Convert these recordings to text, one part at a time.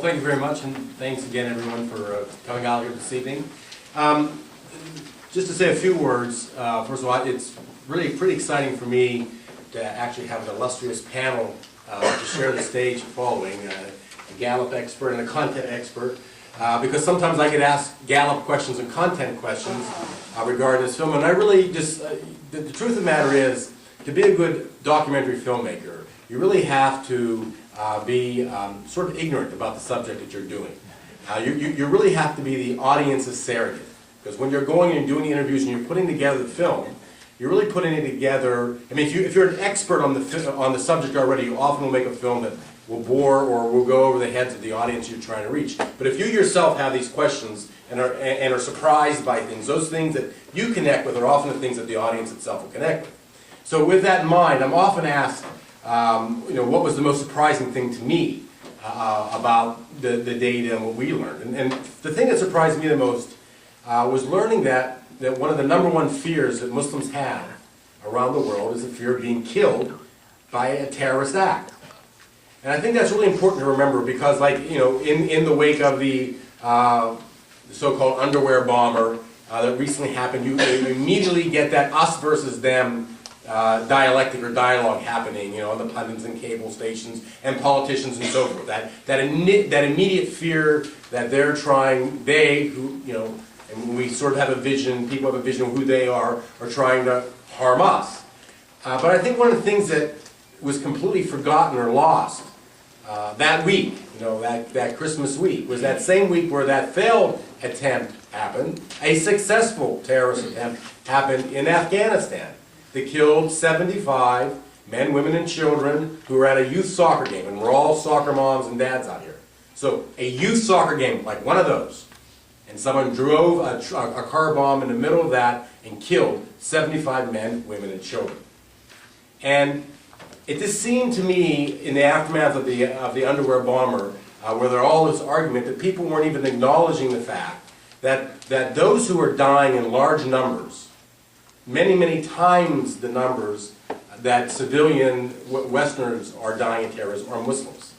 thank you very much, and thanks again, everyone, for coming out here this evening. Just to say a few words, first of all, it's really pretty exciting for me to actually have an illustrious panel to share the stage following, a Gallup expert and a content expert, because sometimes I get asked Gallup questions and content questions regarding this film, and I really just, the truth of the matter is, to be a good documentary filmmaker, you really have to be sort of ignorant about the subject that you're doing. You really have to be the audience's surrogate. Because when you're going and doing interviews and you're putting together the film, you're really putting it together. I mean, if you're an expert on the subject already, you often will make a film that will bore or will go over the heads of the audience you're trying to reach. But if you yourself have these questions and are surprised by things, those things that you connect with are often the things that the audience itself will connect with. So with that in mind, I'm often asked, what was the most surprising thing to me about the data and what we learned. And the thing that surprised me the most was learning that one of the #1 fears that Muslims have around the world is the fear of being killed by a terrorist act. And I think that's really important to remember because, in the wake of the so-called underwear bomber that recently happened, you immediately get that us versus them dialectic or dialogue happening, on the pundits and cable stations and politicians and so forth. That immediate fear that they're trying, and we sort of have a vision, people have a vision of who they are trying to harm us. But I think one of the things that was completely forgotten or lost that week, that Christmas week, was that same week where that failed attempt happened, a successful terrorist attempt happened in Afghanistan. They killed 75 men, women, and children who were at a youth soccer game, and we're all soccer moms and dads out here. So a youth soccer game, like one of those, and someone drove a car bomb in the middle of that and killed 75 men, women, and children. And it just seemed to me, in the aftermath of the underwear bomber, where there was all this argument, that people weren't even acknowledging the fact that those who are dying in large numbers, many, many times the numbers that civilian Westerners are dying in terrorism are Muslims.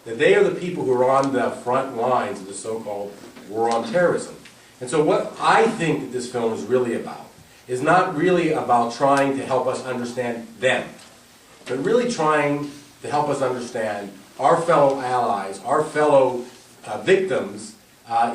That they are the people who are on the front lines of the so-called war on terrorism. And so what I think that this film is really about is not really about trying to help us understand them, but really trying to help us understand our fellow allies, our fellow victims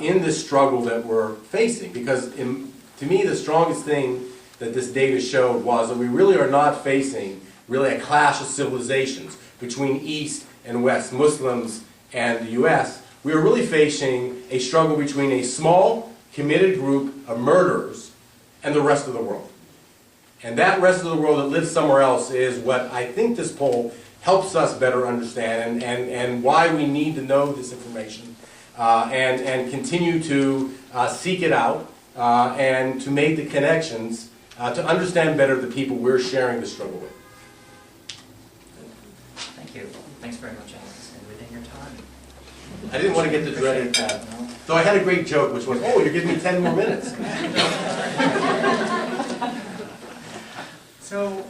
in this struggle that we're facing. Because to me, the strongest thing that this data showed was that we really are not facing really a clash of civilizations between East and West, Muslims and the U.S. We are really facing a struggle between a small, committed group of murderers and the rest of the world. And that rest of the world that lives somewhere else is what I think this poll helps us better understand and why we need to know this information and continue to seek it out and to make the connections to understand better the people we're sharing the struggle with. Thank you. Thanks very much, Alex, and within your time. I didn't want to get the dreaded though I had a great joke, which was, oh, you're giving me 10 more minutes. So,